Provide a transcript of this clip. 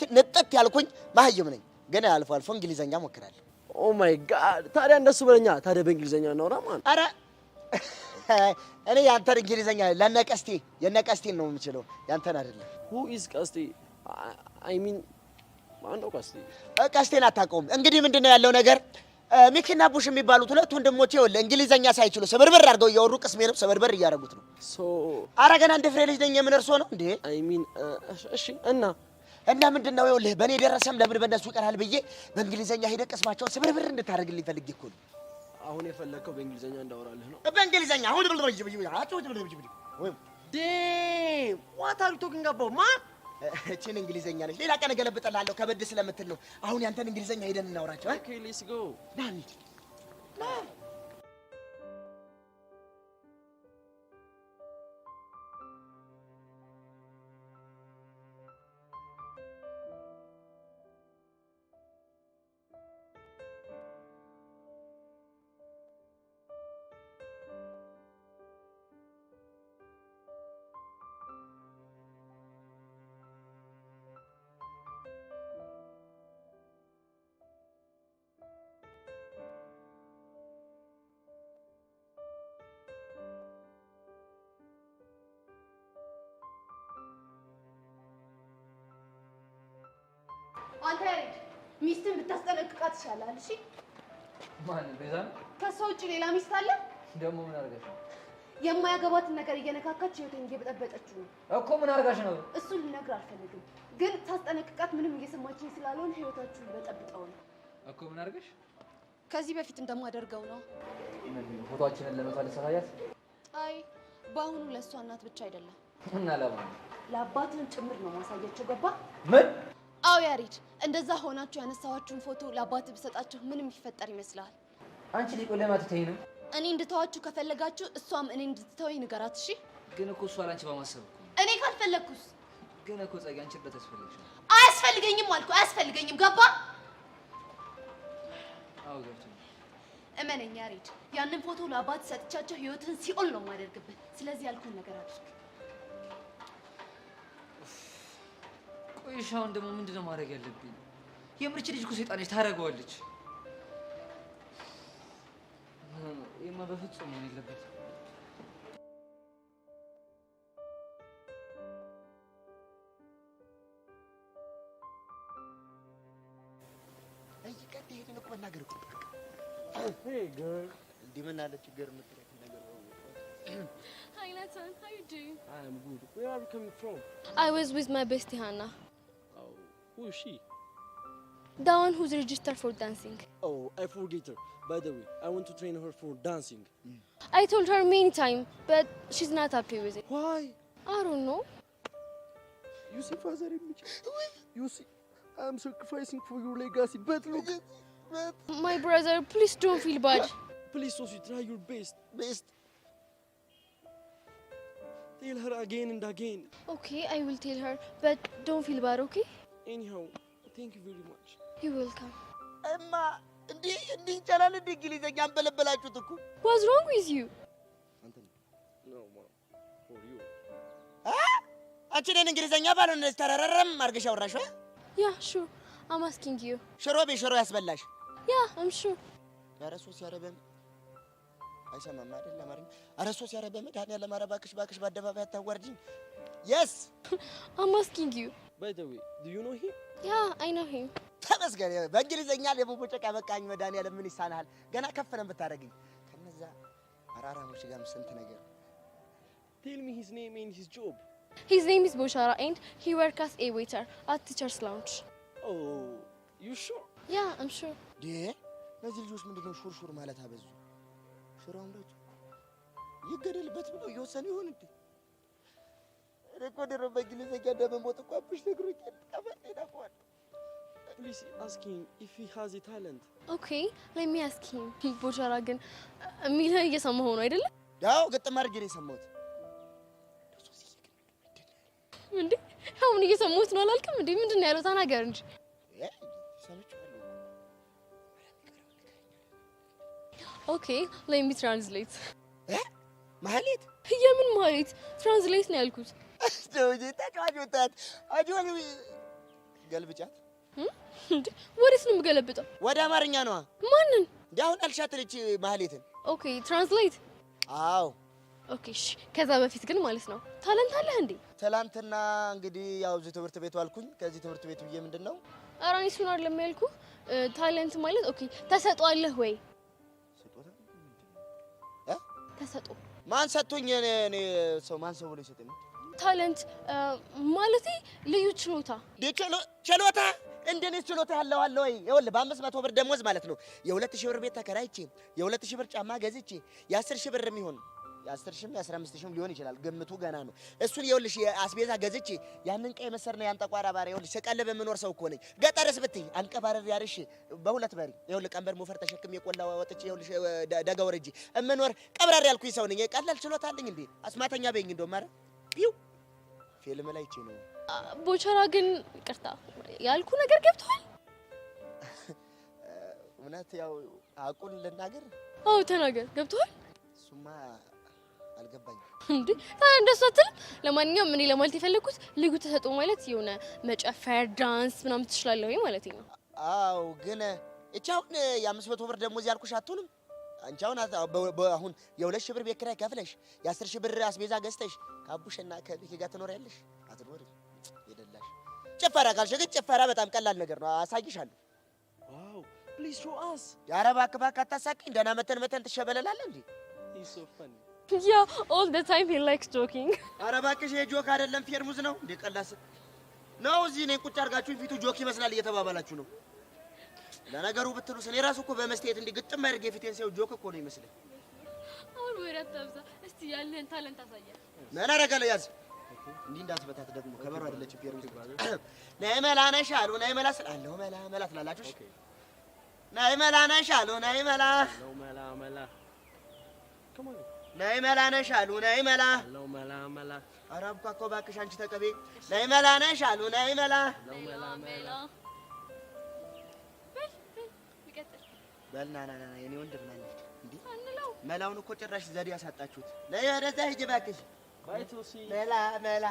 ንጥቅ ያልኩኝ ማህይም ነኝ ግን አልፎ አልፎ እንግሊዘኛ ሞክራለሁ ኦ ማይ ጋድ ታዲያ እንደሱ በለኛ ታዲያ በእንግሊዘኛ እናውራ ማን አረ እኔ ያንተን እንግሊዘኛ የነቀስቴን ነው የምችለው ያንተን አይደለም who is ቀስቴ I mean ማን ነው ቀስቴ ቀስቴን አታውቀውም እንግዲህ ምንድነው ያለው ነገር ሚኪና ቡሽ የሚባሉት ሁለት ወንድሞቼ ይኸውልህ እንግሊዘኛ ሳይችሉ ስብርብር አድርገው እያወሩ ቅስሜንም ስብርብር እያደረጉት ነው ሶ አረገና እንደ ፍሬ ልጅ ነኝ የምን እርሶ ነው እንዴ I mean እሺ እና ምንድነው ይኸውልህ በእኔ ደረሰም ለምን በእነሱ ይቀራል ብዬ በእንግሊዘኛ ሄደ ቅስማቸውን ስብርብር እንድታደርግልኝ ፈልጌ እኮ ነው አሁን የፈለከው በእንግሊዘኛ እንዳወራልህ ነው በእንግሊዘኛ አሁን damn what are you talking about man እቺን እንግሊዘኛ ነች ሌላ ቀን ገለብጠላለሁ ከበድ ስለምትል ነው አሁን ያንተን እንግሊዘኛ ሄደን እናወራቸው okay let's go ናኒ አንተ ያሬድ ሚስትን ብታስጠነቅቃት ይሻላል እሺ ማን ቤዛን ከሷ ውጪ ሌላ ሚስት አለ ደግሞ ምን አርጋሽ ነው የማያገባትን ነገር እየነካካች ህይወቴን እየበጠበጠችው ነው እኮ ምን አርጋሽ ነው እሱ ልነግር አልፈልግም ግን ታስጠነቅቃት ምንም እየሰማችኝ ስላልሆነ ህይወታችሁ ይበጠብጠው ነው እኮ ምን አርጋሽ ከዚህ በፊት እንደማደርገው ነው ፎቶአችንን ለመታለስ ሳያት አይ ባሁኑ ለሷ እናት ብቻ አይደለም እና ለማን ለአባትህም ጭምር ነው ማሳያቸው ገባ ምን አው ያሬድ እንደዛ ሆናችሁ ያነሳዋችሁን ፎቶ ለአባትህ ብሰጣችሁ ምንም ይፈጠር ይመስላል አንቺ ሊቆ ለማትተይ ነው እኔ እንድተዋችሁ ከፈለጋችሁ እሷም እኔ እንድትተወኝ ንገራት እሺ ግን እኮ እሷ ላንቺ በማሰብ እኔ ካልፈለኩስ ግን እኮ ጸጋ አንቺ በተስፈልግሽ አያስፈልገኝም አልኩ አያስፈልገኝም ገባ አው ገብቶኝ እመነኝ ያሬድ ያንን ፎቶ ለአባት ሰጥቻቸው ህይወትን ሲኦል ነው ማደርግበት ስለዚህ ያልኩን ነገር አድርግ ቆይሻው እንደሞ ምንድነው ማድረግ ያለብኝ የምርጭ ልጅ እኮ ሰይጣን ነች ታረጋዋለች የማ በፍጹም ነው የለበት ቀጥ ሄደን እኮ መናገር እኮ hey girl እንዲምን አለ ችግር የምትለው ነገር ነው Hi Nathan, how you doing? I am good where are you coming from I was with my bestie Hannah. oh who is she The one who's registered for dancing. oh I forget her by the way I want to train her for dancing I told her many times, but she's not happy with it. why I don't know. you see father you see I'm sacrificing for your legacy but look My brother, please don't feel bad. please Sophie try your best tell her again and again Okay, I will tell her, but don't feel bad, okay? anyhow thank you very much You're welcome. እማ እንዴ ይቻላል እንዴ እንግሊዘኛ አንበለበላችሁት እኮ What's wrong with you? no mom for you አንቺ ነን እንግሊዘኛ ባልሆነ ተረረረም አርገሽ አወራሽ Yeah, sure. I'm asking you. ሽሮ በሽሮ ያስበላሽ Yeah, I'm sure. አረሶ ሲያረበም አይሰማም አይደል ለማርኝ አረሶ ሲያረበም ዳንያ ለማረባክሽ ባክሽ በአደባባይ አታዋርጂኝ Yes I'm asking you. by the way do you know him Yeah, I know him. ተመስገን በእንግሊዘኛ ለቦቦጨቃ በቃኝ መዳንያ ለምን ይሳናል ገና ከፈነም ብታረግኝ ከነዛ አራራሞች ጋር ስንት ነገር tell me his name and his job His name is Boshara and he works as a waiter at Teacher's Lounge. oh you sure Yeah, I'm sure. ለዚህ ልጆች ምንድነው ሹርሹር ማለት አበዙ ሽሮም ልጅ ይገደልበት ብሎ ይወሰን ይሆን እንዴ ረኮደረ በእንግሊዘኛ እንደመሞት እኮ አብሽ ነግሮኝ ተፈጠና ቆል please ask him if he has a talent Okay, let me ask him. Boshara ግን ሚልህ እየሰማሁ ነው አይደለ? ያው ግጥም አድርጌ ነው የሰማሁት እንዴ አሁን እየሰማሁት ነው አላልክም እንዴ ምንድነው ያለው ተናገር እንጂ Okay, let me translate. ማለት የምን ማለት? Translate ነው ያልኩት። ጆጂ ተጫዋቾታት አጆን ገልብጫት እንዴ ወዴት ነው የምገለብጠው? ወደ አማርኛ ነዋ። ማንን? ዳውን አልሻት ልጅ ማህሌትን። ኦኬ ትራንስሌት። አዎ ኦኬ እሺ። ከዛ በፊት ግን ማለት ነው ታለንት አለህ እንዴ? ትላንትና እንግዲህ ያው እዚህ ትምህርት ቤት ዋልኩኝ። ከዚህ ትምህርት ቤት ብዬ ምንድነው አራኒ ሱናር ለሚያልኩ ታለንት ማለት ኦኬ ተሰጧለህ ወይ? ተሰጦ ማን ሰጥቶኝ? እኔ ሰው ማን ሰው ብሎ ይሰጠኝ? ታለንት ማለት ልዩ ችሎታ። ችሎታ እንደኔ ችሎታ ያለው አለ ወይ? ይኸውልህ በ500 ብር ደሞዝ ማለት ነው የ2000 ብር ቤት ተከራይቼ የ2000 ብር ጫማ ገዝቼ የ10000 ብር የሚሆን የ10,000 የ15,000 ሊሆን ይችላል፣ ግምቱ ገና ነው። እሱን ይኸውልሽ አስቤዛ ገዝቼ ያንን ቀይ መሰርና ያን ጠቋራ ባሪ ይኸውልሽ ስቀልብ የምኖር ሰው እኮ ነኝ። ገጠርስ ብትይ አንቀባረር ያርሽ በሁለት በሪ ይኸውልህ ቀንበር ሞፈር ተሸክሜ የቆላ ወጥቼ ይኸውልሽ ደጋ ወረጂ እምኖር ቀብራር ያልኩኝ ሰው ነኝ። ቀላል ችሎታ አለኝ እንዴ? አስማተኛ በይኝ እንደው ማረ ቢው ፊልም ላይ እቺ ነው። ቦቸራ ግን ይቅርታ ያልኩ ነገር ገብቷል? እውነት ያው አቁን ልናገር? አዎ ተናገር። ገብቷል? እሱማ አልገባኝም እንዴ ታዲያ እንደሱ አትልም? ለማንኛውም እኔ ለማለት የፈለኩት ልዩ ተሰጥኦ ማለት የሆነ መጨፈር፣ ዳንስ ምናምን ትችላለህ ወይ ማለት ነው። አዎ ግን እቺ አሁን የ500 ብር ደሞዝ ያልኩሽ አትሆንም? አንቺ አሁን የ2,000 ብር ቤት ኪራይ ከፍለሽ የ10,000 ብር አስቤዛ ገዝተሽ ከአቡሽና ከቢኪ ጋር ትኖሪያለሽ? አትኖሪም። ይደላሽ ጭፈራ ካልሽ ግን ጭፈራ በጣም ቀላል ነገር ነው፣ አሳይሻለሁ። ዋው ፕሊዝ ሾው አስ። ኧረ እባክህ አታሳቂኝ። ደህና መተን ትሸበለላለህ እንዴ? He's so funny. Yeah, all the time he likes joking. ኧረ እባክሽ የጆክ አይደለም ፌርሙዝ ነው እንዴ? ቀላስ ነው። እዚህ እኔን ቁጭ አድርጋችሁ ፊቱ ጆክ ይመስላል እየተባባላችሁ ነው። ለነገሩ ብትሉስ እኔ ራሱ እኮ በመስታየት እንዲህ ግጥም አድርጌ ፊቴን ሲያዩ ጆክ እኮ ነው ይመስለኝ። አሁን ወሬ አታብዛ። እስቲ ያለህን ታለንት አሳያለህ። ምን አደርጋለሁ? ያዝ እንዲህ እንዳትበታት ደግሞ ከበሩ አይደለችም ፌርሙዝ። ነይ መላ ነሽ አሉ ነይ መላ ስላለሁ መላ መላ ትላላችሁ። እሺ ነይ መላ ነሽ አሉ ነይ መላ No mala mala. Come on. ነይ መላ ነሽ አሉ ነይ መላ No mala mala. ኧረ እባክህ እባክሽ አንቺ ተቀቤ። ነይ መላ ነሽ አሉ ነይ መላ No mala mala. በልና ና ና የኔ ወንድም ና እንዴ አንለው መላውን እኮ ጭራሽ ዘዴ ያሳጣችሁት። ነይ ወደዛ ሂጂ እባክሽ። Bye Tosi. መላ መላ